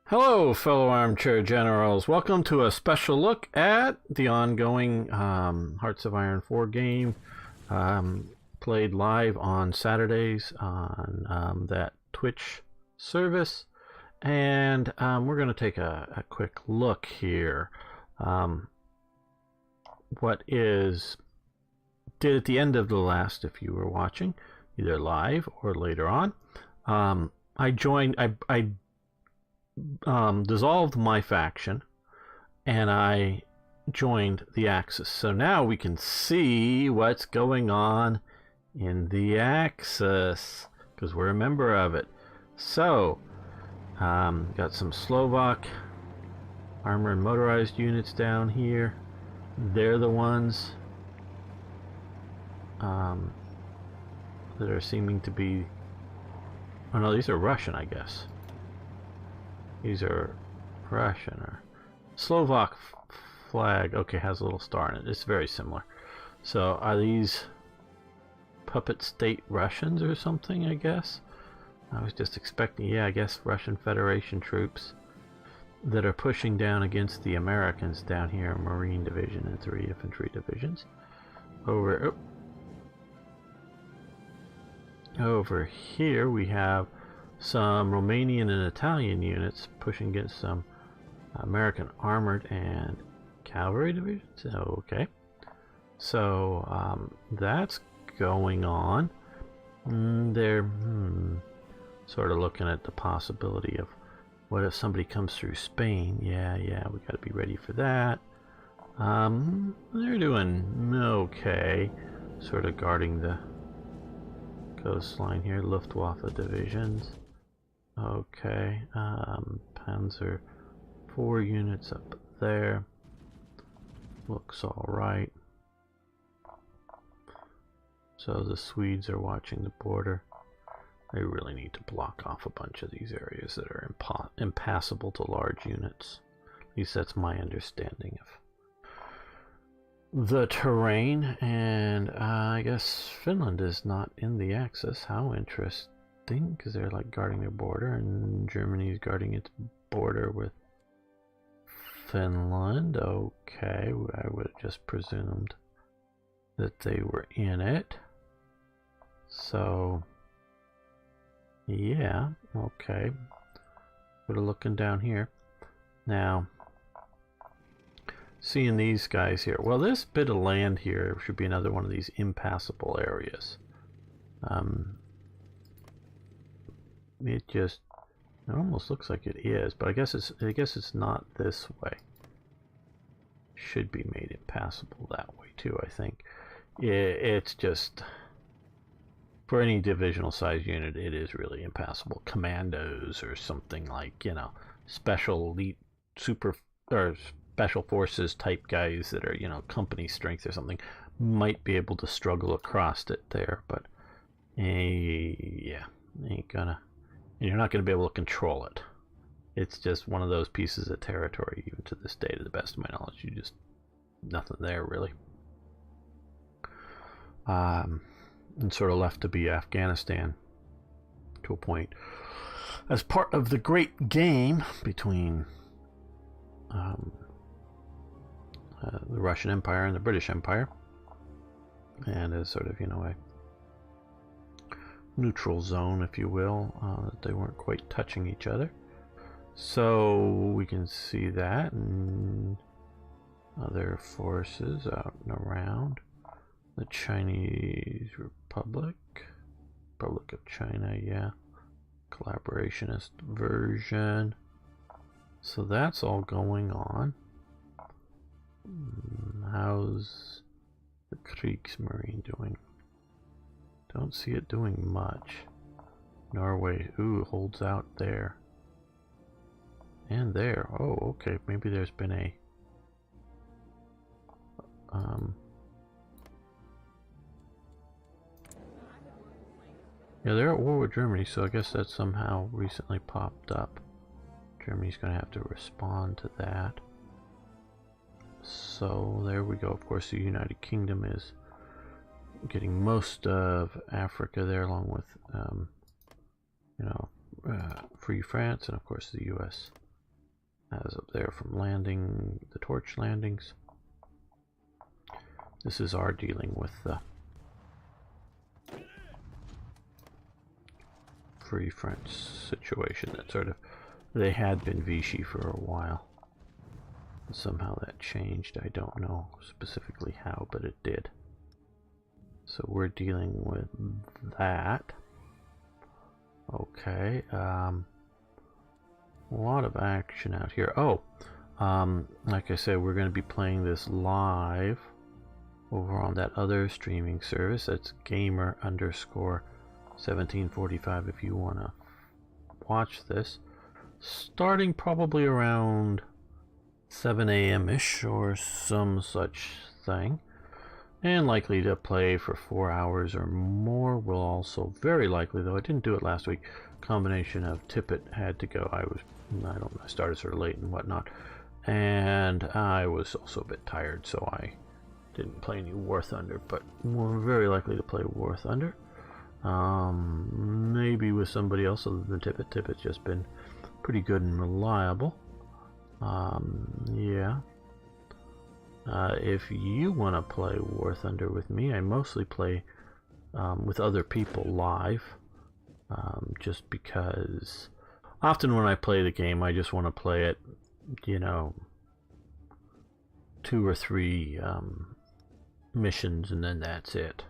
Hello, fellow armchair generals. Welcome to a special look at the ongoing Hearts of Iron 4 game, played live on Saturdays on that Twitch service. And we're going to take a quick look here. What did at the end of the last, if you were watching, either live or later on, I dissolved my faction and I joined the Axis. So now we can see what's going on in the Axis because we're a member of it. So got some Slovak armor and motorized units down here. They're the ones that are seeming to be, oh no, these are Russian, I guess. These are Russian or Slovak flag. Okay, has a little star in it. It's very similar. So are these puppet state Russians or something, I guess? I was just expecting, yeah, I guess Russian Federation troops that are pushing down against the Americans down here, Marine Division and 3 Infantry Divisions. Over here we have some Romanian and Italian units pushing against some American armored and cavalry divisions. Okay, so that's going on. They're sort of looking at the possibility of what if somebody comes through Spain. Yeah, we got to be ready for that. They're doing okay, sort of guarding the coastline here. Luftwaffe divisions. Okay, Panzer 4 units up there. Looks alright. So the Swedes are watching the border. They really need to block off a bunch of these areas that are impassable to large units. At least that's my understanding of the terrain. And I guess Finland is not in the Axis. How interesting. Because they're like guarding their border, and Germany is guarding its border with Finland. Okay, I would have just presumed that they were in it. So yeah, okay. We're looking down here now, seeing these guys here. Well, this bit of land here should be another one of these impassable areas. It almost looks like it is, but I guess it's not this way. Should be made impassable that way too, I think. It's just, for any divisional size unit, it is really impassable. Commandos or something like, you know, special elite super or special forces type guys that are, you know, company strength or something might be able to struggle across it there, but yeah, ain't gonna. You're not going to be able to control it. It's just one of those pieces of territory, even to this day, to the best of my knowledge. You just, nothing there, really. And sort of left to be Afghanistan to a point. As part of the great game between the Russian Empire and the British Empire. And as sort of, you know, a neutral zone, if you will, that they weren't quite touching each other. So we can see that, and other forces out and around. The Chinese Republic of China, yeah, collaborationist version. So that's all going on. How's the Kriegsmarine doing? Don't see it doing much. Norway, ooh, holds out there. And there. Oh, okay. Maybe there's been a yeah, they're at war with Germany, so I guess that somehow recently popped up. Germany's gonna have to respond to that. So there we go. Of course, the United Kingdom is getting most of Africa there, along with you know, Free France, and of course the US as up there from landing, the torch landings. This is our dealing with the Free French situation that sort of, they had been Vichy for a while. Somehow that changed. I don't know specifically how, but it did. So we're dealing with that. Okay. A lot of action out here. Oh, like I said, we're going to be playing this live over on that other streaming service. That's gamer_1745 if you want to watch this. Starting probably around 7 a.m.-ish or some such thing. And likely to play for 4 hours or more. Will also very likely, though I didn't do it last week, combination of Tippett had to go. I started sort of late and whatnot. And I was also a bit tired, so I didn't play any War Thunder, but we're very likely to play War Thunder. Maybe with somebody else other than Tippett. Tippett's just been pretty good and reliable. Yeah. If you want to play War Thunder with me, I mostly play with other people live, just because often when I play the game, I just want to play it, you know, 2 or 3 missions, and then that's it.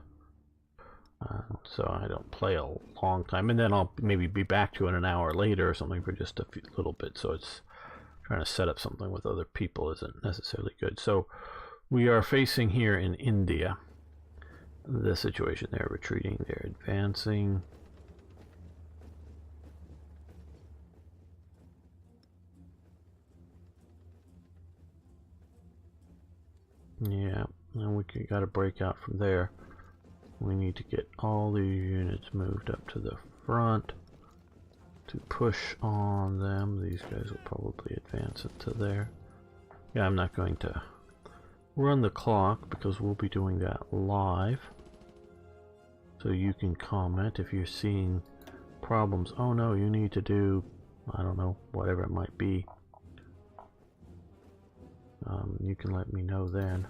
So I don't play a long time, and then I'll maybe be back to it an hour later or something for just a little bit. So it's trying to set up something with other people isn't necessarily good. So we are facing here in India the situation. They're retreating, they're advancing. Yeah, and we got to break out from there. We need to get all these units moved up to the front to push on them. These guys will probably advance into there. Yeah, I'm not going to run the clock because we'll be doing that live. So you can comment if you're seeing problems. Oh no, you need to do, I don't know, whatever it might be. You can let me know then.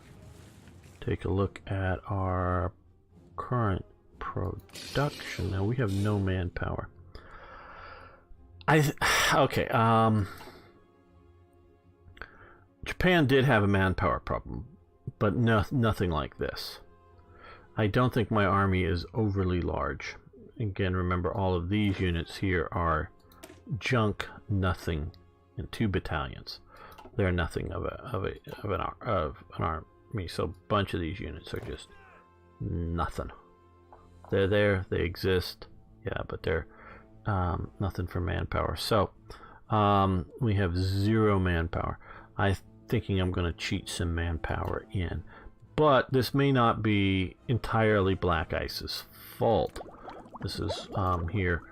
Take a look at our current production. Now we have no manpower. Okay. Japan did have a manpower problem, but nothing like this. I don't think my army is overly large. Again, remember all of these units here are junk, nothing, and 2 battalions. They're nothing of an army. So a bunch of these units are just nothing. They're there, they exist, yeah, but they're nothing for manpower. So we have 0 manpower. I'm thinking I'm going to cheat some manpower in, but this may not be entirely Black Ice's fault. This is here.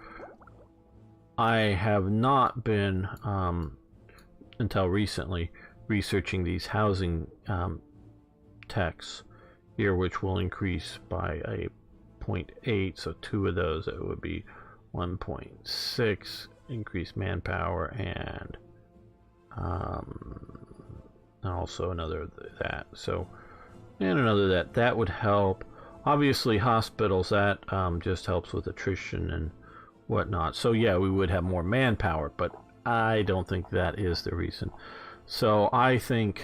I have not been until recently researching these housing techs here, which will increase by a 0.8, so 2 of those, it would be 1.6 increased manpower, and also another that. So, and another that would help. Obviously, hospitals, that just helps with attrition and whatnot. So yeah, we would have more manpower, but I don't think that is the reason. So I think,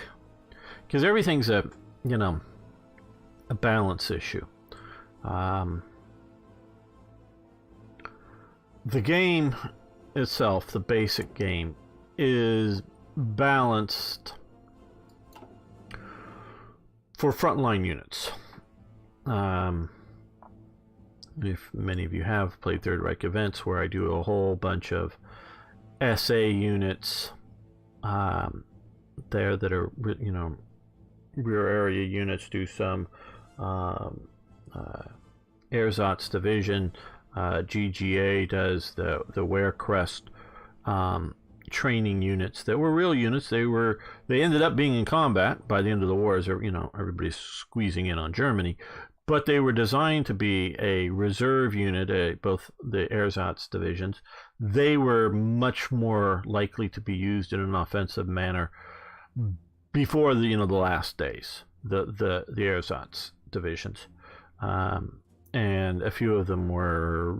because everything's a, you know, a balance issue. The game itself, the basic game, is balanced for frontline units. If many of you have played Third Reich Events, where I do a whole bunch of SA units there that are, you know, rear area units, do some Ersatz division. GGA does the Werecrest training units that were real units. They ended up being in combat by the end of the war, as you know, everybody's squeezing in on Germany. but they were designed to be a reserve unit, both the ersatz divisions. They were much more likely to be used in an offensive manner before the last days, the ersatz divisions, and a few of them were.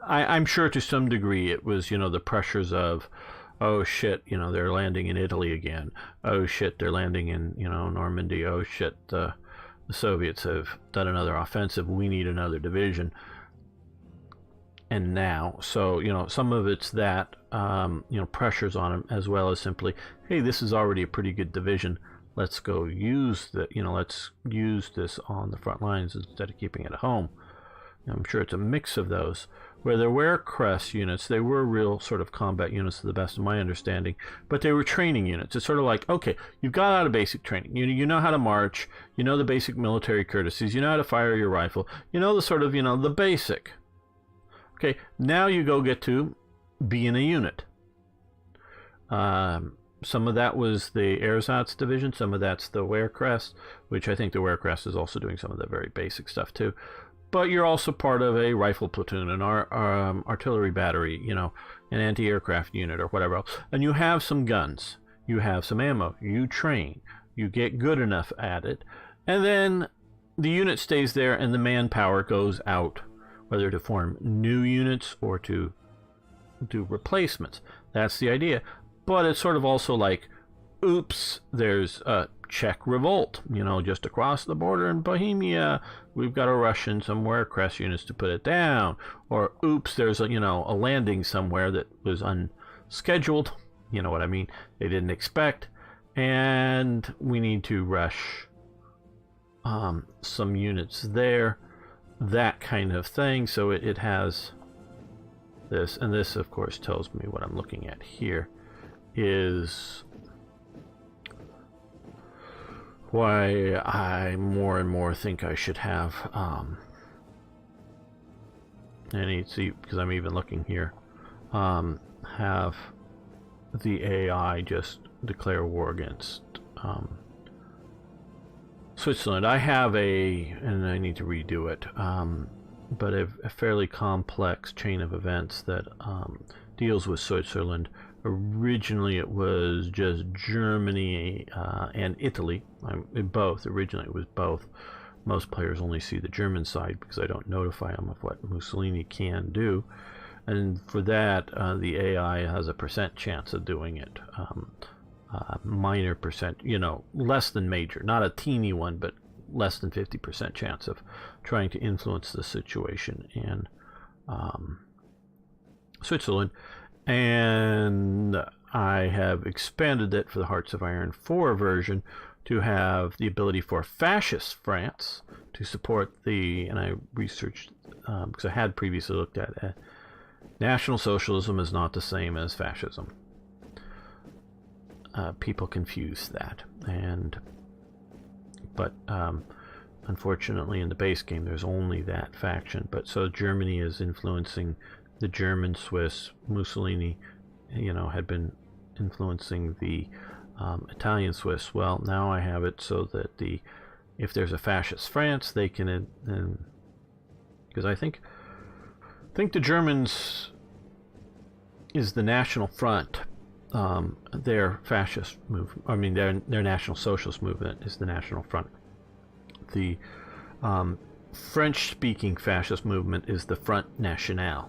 I'm sure to some degree it was the pressures of, oh shit, they're landing in Italy again. Oh shit, they're landing in Normandy. Oh shit, the Soviets have done another offensive. We need another division. And now, so some of it's that pressures on them, as well as simply, hey, this is already a pretty good division. Let's go use let's use this on the front lines instead of keeping it at home. I'm sure it's a mix of those. Where there were crest units, they were real sort of combat units to the best of my understanding, but they were training units. It's sort of like, okay, you've got out of basic training. You know how to march, you know the basic military courtesies, you know how to fire your rifle, you know the sort of, the basic. Okay, now you go get to be in a unit. Some of that was the ersatz division, some of that's the Wehrkrest, which I think the Wehrkrest is also doing some of the very basic stuff too. But you're also part of a rifle platoon, an artillery battery, an anti-aircraft unit or whatever else. And you have some guns, you have some ammo, you train, you get good enough at it, and then the unit stays there and the manpower goes out, whether to form new units or to do replacements. That's the idea. But it's sort of also like, oops, there's a Czech revolt, just across the border in Bohemia. We've got to rush in some Wehrkrest units to put it down. Or, oops, there's a landing somewhere that was unscheduled. You know what I mean? They didn't expect. And we need to rush some units there. That kind of thing. So it has this. And this, of course, tells me what I'm looking at here is why I more and more think I should have and see, because I'm even looking here, have the AI just declare war against Switzerland. I have and I need to redo it, but a fairly complex chain of events that deals with Switzerland. Originally it was just Germany and Italy. Both. Originally it was both. Most players only see the German side because I don't notify them of what Mussolini can do. And for that, the AI has a % chance of doing it. Minor percent, less than major. Not a teeny one, but less than 50% chance of trying to influence the situation in Switzerland. And I have expanded it for the Hearts of Iron 4 version to have the ability for fascist France to support and I researched, because I had previously looked at it, National Socialism is not the same as fascism. People confuse that, but unfortunately in the base game there's only that faction. But so Germany is influencing the German Swiss. Mussolini, had been influencing the Italian Swiss. Well, now I have it so that if there's a fascist France, they can, because I think the Germans is the National Front. Their fascist movement, their National Socialist movement is the National Front. The French-speaking fascist movement is the Front National.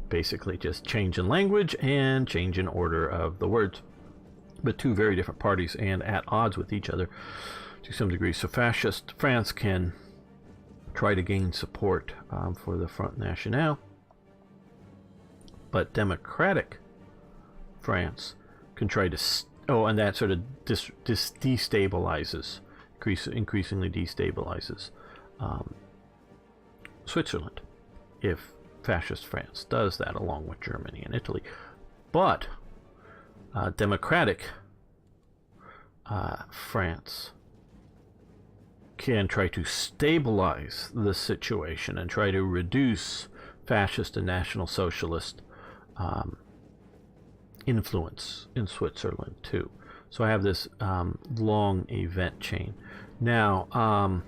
Basically just change in language and change in order of the words, but two very different parties and at odds with each other to some degree. So fascist France can try to gain support for the Front National, but democratic France can try to and that sort of destabilizes, increasingly destabilizes Switzerland if fascist France does that, along with Germany and Italy. But democratic France can try to stabilize the situation and try to reduce fascist and National Socialist influence in Switzerland too. So I have this long event chain. Now,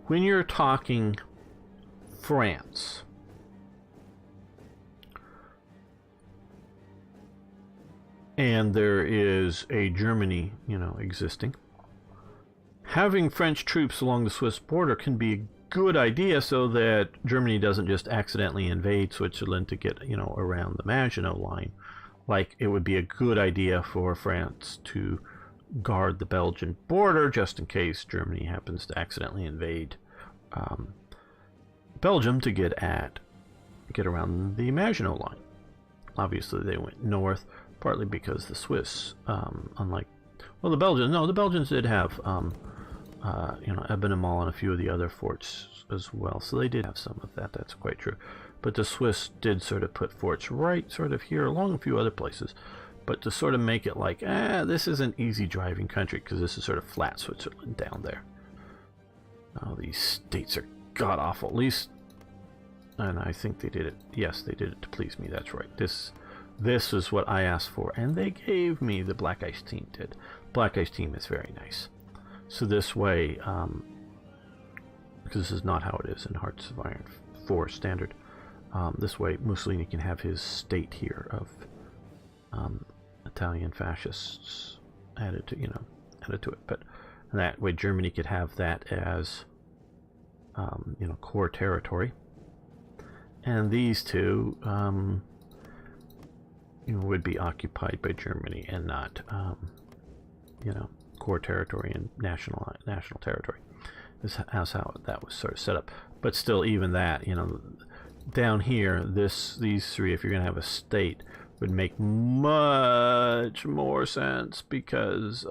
when you're talking France, and there is a Germany, existing, having French troops along the Swiss border can be a good idea so that Germany doesn't just accidentally invade Switzerland to get, around the Maginot Line. Like, it would be a good idea for France to guard the Belgian border just in case Germany happens to accidentally invade Belgium to get around the Maginot Line. Obviously, they went north, partly because the Swiss, the Belgians did have, Ebenemal and a few of the other forts as well, so they did have some of that. That's quite true. But the Swiss did sort of put forts right sort of here, along a few other places, but to sort of make it like, this is an easy driving country, because this is sort of flat Switzerland down there. Oh, these states are god-awful, at least, and I think they did it, yes, they did it to please me, that's right. This is what I asked for, and they gave me, the Black Ice team did. Black Ice team is very nice. So this way, because this is not how it is in Hearts of Iron 4 standard, this way Mussolini can have his state here of Italian fascists added to it, but that way Germany could have that as core territory, and these two would be occupied by Germany and not core territory and national territory. That's how that was sort of set up. But still, even that, down here, these three, if you're going to have a state, would make much more sense, because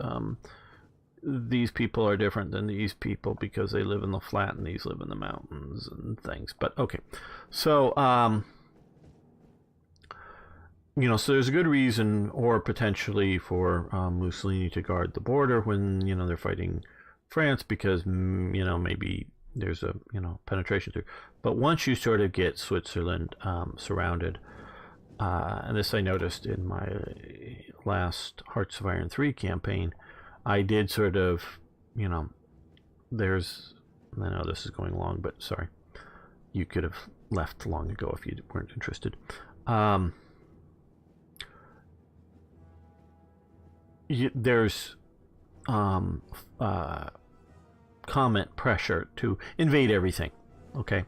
these people are different than these people because they live in the flat and these live in the mountains and things. But okay, so so there's a good reason, or potentially, for Mussolini to guard the border when they're fighting France, because maybe there's a penetration through. But once you sort of get Switzerland surrounded, and this I noticed in my last Hearts of Iron 3 campaign, I did sort of, I know this is going long, but sorry, you could have left long ago if you weren't interested. There's comment pressure to invade everything. Okay,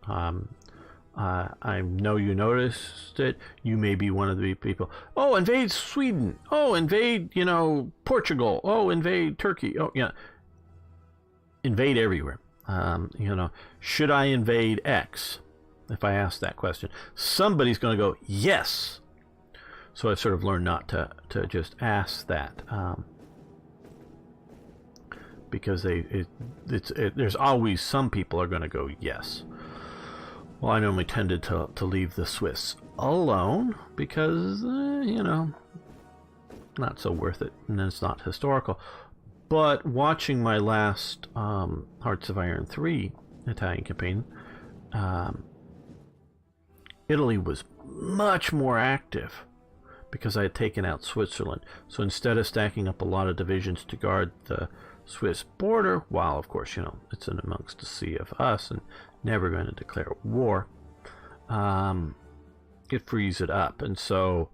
I know you noticed it. You may be one of the people. Oh, invade Sweden. Oh, invade Portugal. Oh, invade Turkey. Oh, yeah, invade everywhere. Should I invade X? If I ask that question, somebody's going to go yes. So I've sort of learned not to just ask that, because there's always some people are going to go yes. Well, I normally tended to leave the Swiss alone because not so worth it, and it's not historical. But watching my last Hearts of Iron 3 Italian campaign, Italy was much more active, because I had taken out Switzerland. So instead of stacking up a lot of divisions to guard the Swiss border, while of course it's in amongst the sea of us and never going to declare war, it frees it up. And so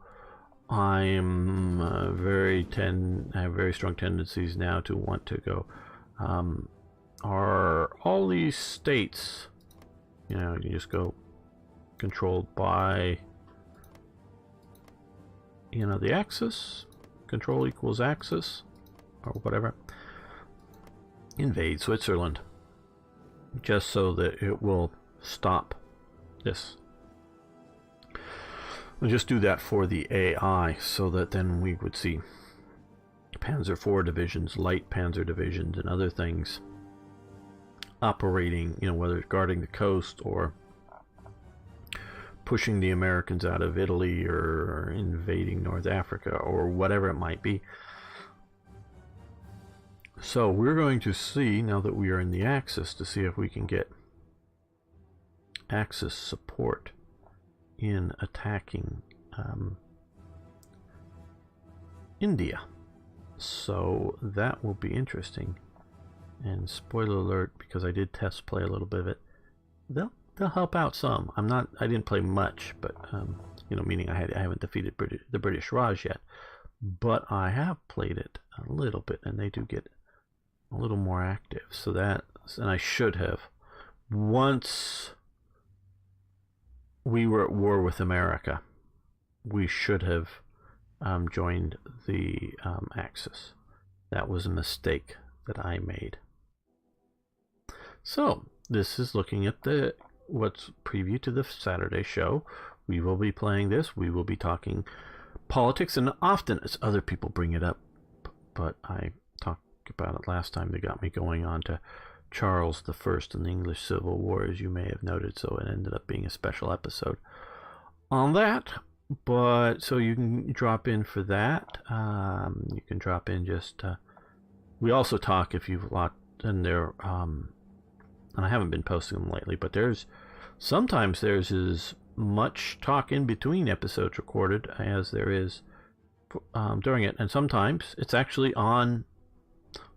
I have very strong tendencies now to want to go, are all these states, you just go controlled by the axis, control equals axis, or whatever, invade Switzerland, just so that it will stop this. We'll just do that for the AI, so that then we would see Panzer IV divisions, light Panzer divisions, and other things operating, whether it's guarding the coast or pushing the Americans out of Italy or invading North Africa or whatever it might be. So we're going to see, now that we are in the Axis, to see if we can get Axis support in attacking India. So that will be interesting. And spoiler alert, because I did test play a little bit of it, they'll help out some. I didn't play much, but meaning I haven't defeated the British Raj yet, but I have played it a little bit, and they do get a little more active. So and I should have, once we were at war with America, we should have joined the Axis. That was a mistake that I made. So this is looking at what's preview to the Saturday show. We will be playing this. We will be talking politics, and often as other people bring it up, but I talked about it last time. They got me going on to Charles I and the English Civil War, as you may have noted, so it ended up being a special episode on that. But so you can drop in for that. You can drop in just we also talk, if you've locked in there, and I haven't been posting them lately, but sometimes there's as much talk in between episodes recorded as there is during it, and sometimes it's actually on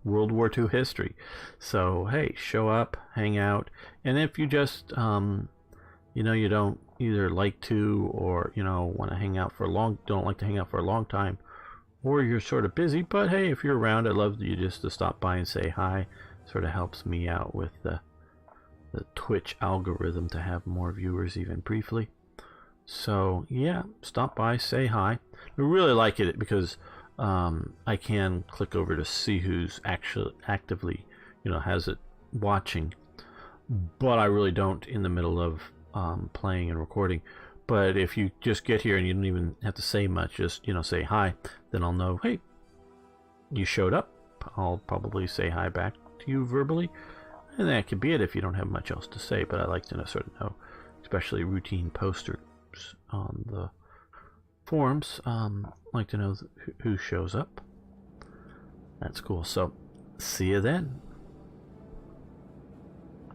World War II history. So hey, show up, hang out, and if you just you don't either like to, or want to hang out don't like to hang out for a long time, or you're sort of busy, but hey, if you're around, I'd love you just to stop by and say hi. Sort of helps me out with the Twitch algorithm to have more viewers even briefly. So yeah, stop by, say hi. I really like it because I can click over to see who's actually actively has it watching, but I really don't in the middle of playing and recording. But if you just get here and you don't even have to say much, just say hi, then I'll know, hey, you showed up. I'll probably say hi back to you verbally, and that could be it if you don't have much else to say. But I like to sort of know, especially routine posters on the forums, like to know who shows up. That's cool. So see you then.